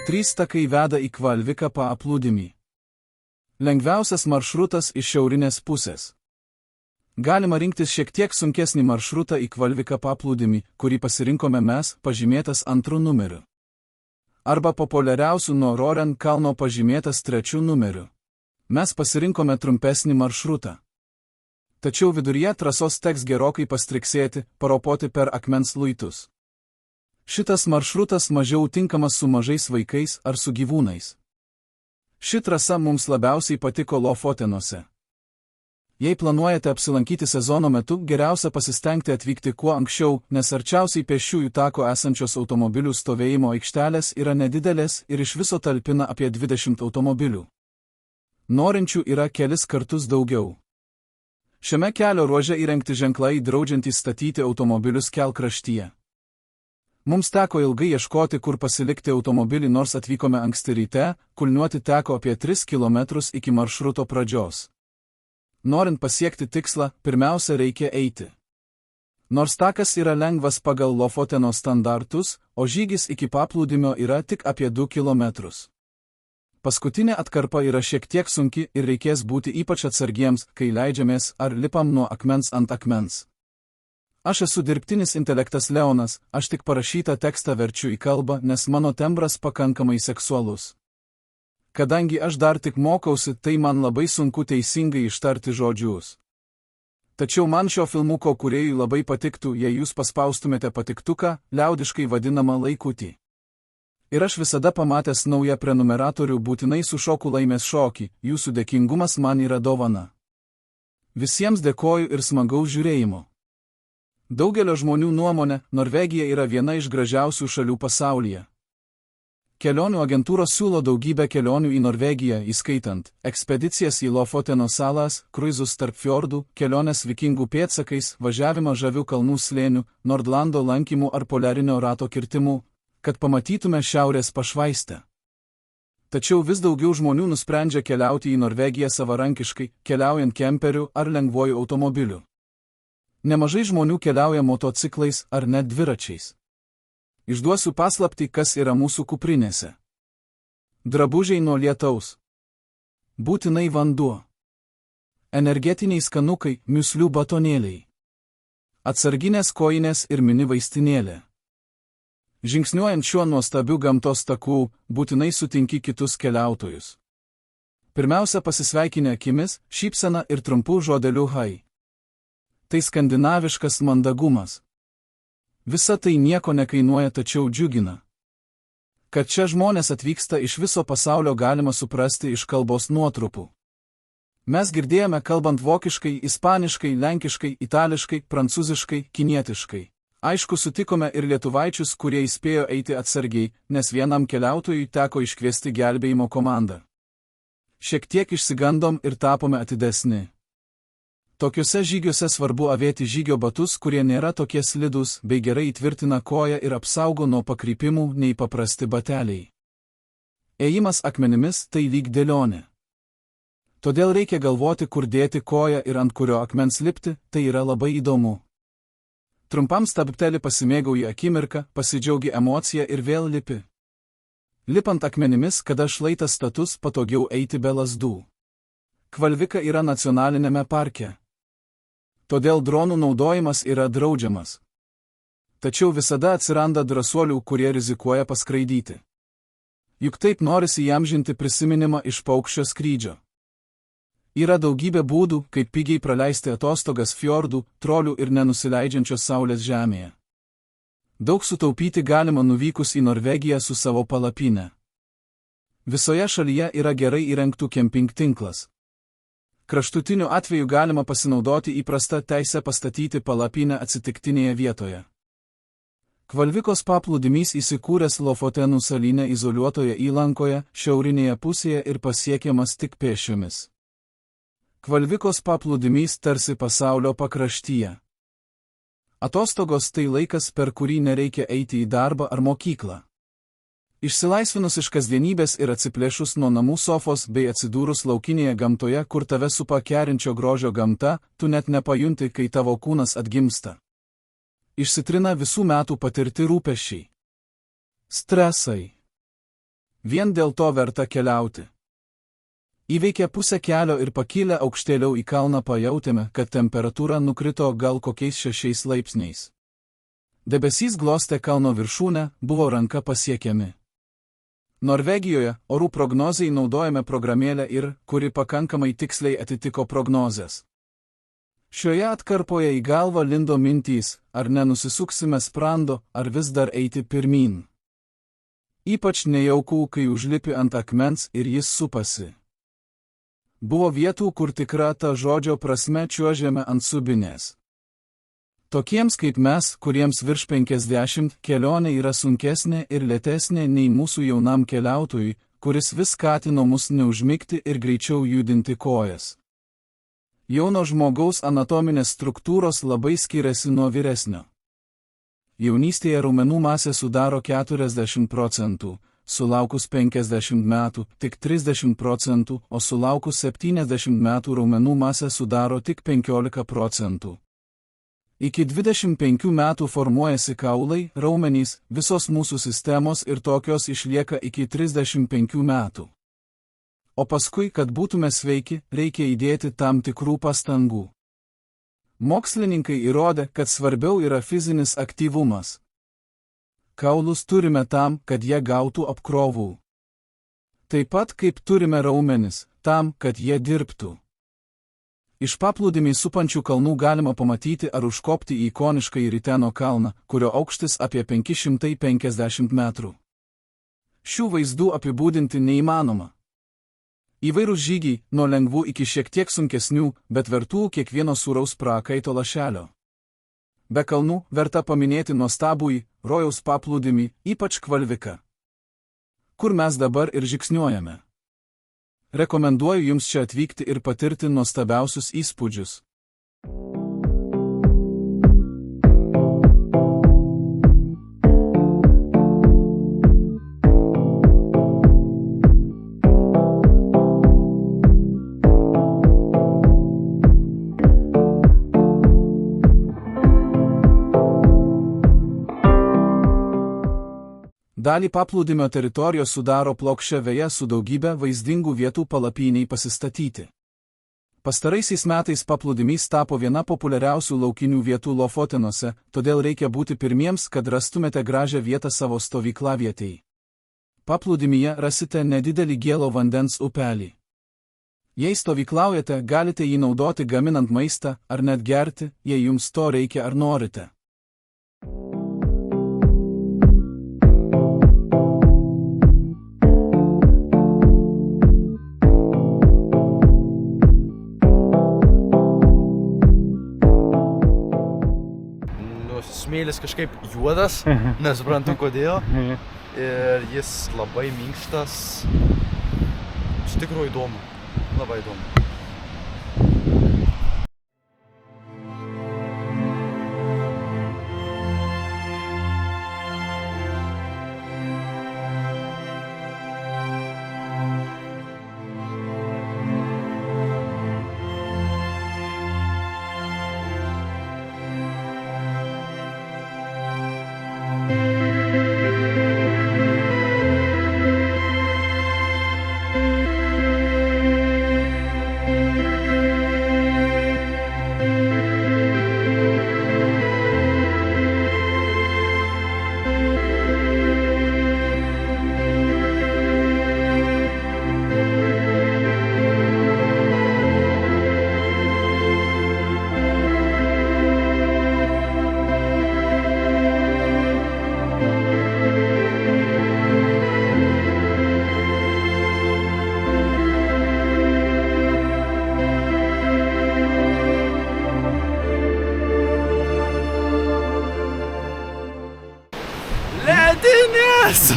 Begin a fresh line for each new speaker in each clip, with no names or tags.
Trys takai veda į Kvalviką paplūdimį. Lengviausias maršrutas iš šiaurinės pusės. Galima rinktis šiek tiek sunkesnį maršrutą į Kvalviką paplūdimį, kurį pasirinkome mes, pažymėtas 2 numeriu. Arba populiariausių nuo Roren kalno pažymėtas 3 numeriu. Mes pasirinkome trumpesnį maršrutą. Tačiau viduryje trasos teks gerokai pastriksėti, paropoti per akmens luitus. Šitas maršrutas mažiau tinkamas su mažais vaikais ar su gyvūnais. Ši trasa mums labiausiai patiko Lofotenuose. Jei planuojate apsilankyti sezono metu, geriausia pasistengti atvykti kuo anksčiau, nes arčiausiai pėsčiųjų tako esančios automobilių stovėjimo aikštelės yra nedidelės ir iš viso talpina apie 20 automobilių. Norinčių yra kelis kartus daugiau. Šiame kelio ruože įrengti ženklai draudžiantys statyti automobilius kelkraštyje. Mums teko ilgai ieškoti, kur pasilikti automobilį, nors atvykome anksti ryte, kulniuoti teko apie 3 km iki maršruto pradžios. Norint pasiekti tikslą, pirmiausia reikia eiti. Nors takas yra lengvas pagal Lofoteno standartus, o žygis iki paplūdimio yra tik apie 2 km. Paskutinė atkarpa yra šiek tiek sunki ir reikės būti ypač atsargiems, kai leidžiamės ar lipam nuo akmens ant akmens. Aš esu dirbtinis intelektas Leonas, aš tik parašytą tekstą verčiu į kalbą, nes mano tembras pakankamai seksualus. Kadangi aš dar tik mokausi, tai man labai sunku teisingai ištarti žodžius. Tačiau man šio filmuko kūrėjui labai patiktų, jei jūs paspaustumėte patiktuką, liaudiškai vadinamą laikutį. Ir aš visada pamatęs naują prenumeratorių būtinai sušoku laimės šokį, jūsų dėkingumas man yra dovana. Visiems dėkoju ir smagaus žiūrėjimo. Daugelio žmonių nuomonė, Norvegija yra viena iš gražiausių šalių pasaulyje. Kelionių agentūros siūlo daugybę kelionių į Norvegiją, įskaitant ekspedicijas į Lofoteno salas, kruizus tarp fjordų, keliones vikingų pėdsakais, važiavimą žavių kalnų slėnių, Nordlando lankymų ar poliarinio rato kirtimų, kad pamatytume šiaurės pašvaistę. Tačiau vis daugiau žmonių nusprendžia keliauti į Norvegiją savarankiškai, keliaujant kemperiu ar lengvuoju automobiliu. Nemažai žmonių keliauja motociklais ar net dviračiais. Išduosiu paslaptį, kas yra mūsų kuprinėse. Drabužiai nuo lietaus. Būtinai vanduo. Energetiniai skanukai, miuslių batonėliai. Atsarginės kojinės ir mini vaistinėlė. Žingsniuojant šiuo nuostabiu gamtos taku, būtinai sutinki kitus keliautojus. Pirmiausia, pasisveikinę akimis, šypsena ir trumpų žodelių hai. Tai skandinaviškas mandagumas. Visa tai nieko nekainuoja, tačiau džiugina. Kad čia žmonės atvyksta iš viso pasaulio, galima suprasti iš kalbos nuotrupų. Mes girdėjome kalbant vokiškai, ispaniškai, lenkiškai, itališkai, prancūziškai, kinietiškai. Aišku, sutikome ir lietuvaičius, kurie įspėjo eiti atsargiai, nes vienam keliautojui teko iškviesti gelbėjimo komandą. Šiek tiek išsigandom ir tapome atidesni. Tokiuose žygiuose svarbu avėti žygio batus, kurie nėra tokie slidūs, bei gerai įtvirtina koją ir apsaugo nuo pakrypimų nei paprasti bateliai. Ėjimas akmenimis tai lyg dėlionė. Todėl reikia galvoti, kur dėti koją ir ant kurio akmens lipti, tai yra labai įdomu. Trumpam stabteli, pasimėgauji akimirką, pasidžiaugi emociją ir vėl lipi. Lipant akmenimis, kada šlaitas status, patogiau eiti be lazdų. Kvalvika yra nacionalinėme parke. Todėl dronų naudojimas yra draudžiamas. Tačiau visada atsiranda drąsuolių, kurie rizikuoja paskraidyti. Juk taip norisi įamžinti prisiminimą iš paukščio skrydžio. Yra daugybė būdų, kaip pigiai praleisti atostogas fjordų, trolių ir nenusileidžiančios saulės žemėje. Daug sutaupyti galima nuvykus į Norvegiją su savo palapine. Visoje šalyje yra gerai įrengtų kemping tinklas. Kraštutiniu atveju galima pasinaudoti įprastą teisę pastatyti palapinę atsitiktinėje vietoje. Kvalvikos paplūdimys įsikūręs Lofotenų salyne izoliuotoje įlankoje, šiaurinėje pusėje ir pasiekiamas tik pėsčiomis. Kvalvikos paplūdimys tarsi pasaulio pakraštyje. Atostogos tai laikas, per kurį nereikia eiti į darbą ar mokyklą. Išsilaisvinus iš kasdienybės ir atsiplėšus nuo namų sofos bei atsidūrus laukinėje gamtoje, kur tave supa kerinčio grožio gamta, tu net nepajunti, kai tavo kūnas atgimsta. Išsitrina visų metų patirti rūpesčiai. Stresai. Vien dėl to verta keliauti. Įveikę pusę kelio ir pakilę aukštėliau į kalną pajautėme, kad temperatūra nukrito gal kokiais 6 laipsniais. Debesys glostė kalno viršūnę, buvo ranka pasiekiami. Norvegijoje orų prognozei naudojame programėlę ir, kuri pakankamai tiksliai atitiko prognozes. Šioje atkarpoje į galvą lindo mintys, ar nenusisuksime sprando, ar vis dar eiti pirmyn. Ypač nejauku, kai užlipi ant akmens ir jis supasi. Buvo vietų, kur tikra ta žodžio prasme čiuožėme ant subinės. Tokiems kaip mes, kuriems virš 50, kelionė yra sunkesnė ir lėtesnė nei mūsų jaunam keliautojui, kuris vis skatino mus neužmigti ir greičiau judinti kojas. Jauno žmogaus anatominės struktūros labai skiriasi nuo vyresnio. Jaunystėje raumenų masė sudaro 40%, sulaukus 50 metų tik 30%, o sulaukus 70 metų raumenų masė sudaro tik 15%. Iki 25 metų formuojasi kaulai, raumenys, visos mūsų sistemos ir tokios išlieka iki 35 metų. O paskui, kad būtume sveiki, reikia įdėti tam tikrų pastangų. Mokslininkai įrodė, kad svarbiau yra fizinis aktyvumas. Kaulus turime tam, kad jie gautų apkrovų. Taip pat kaip turime raumenis, tam, kad jie dirbtų. Iš paplūdimį supančių kalnų galima pamatyti ar užkopti į ikonišką Riteno kalną, kurio aukštis apie 550 metrų. Šių vaizdų apibūdinti neįmanoma. Įvairūs žygiai, nuo lengvų iki šiek tiek sunkesnių, bet vertų kiekvieno sūraus prakaito lašelio. Be kalnų verta paminėti nuostabųjį rojaus paplūdimį, ypač Kvalviką, kur mes dabar ir žingsniuojame. Rekomenduoju jums čia atvykti ir patirti nuostabiausius įspūdžius. Dalį paplūdimio teritorijos sudaro plokščia veja su daugybė vaizdingų vietų palapiniai pasistatyti. Pastaraisiais metais paplūdimys tapo viena populiariausių laukinių vietų Lofotenuose, todėl reikia būti pirmiems, kad rastumėte gražią vietą savo stovyklavietei. Paplūdimyje rasite nedidelį gėlo vandens upelį. Jei stovyklaujate, galite jį naudoti gaminant maistą ar net gerti, jei jums to reikia ar norite.
Smėlis kažkaip juodas, nesuprantu kodėl, ir jis labai minkštas. Iš tikrųjų įdomu, labai įdomu.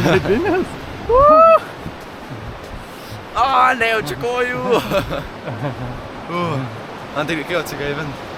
Ledinės?
Nejaučiu kojų. Man tai reikėjo atsigaivinti.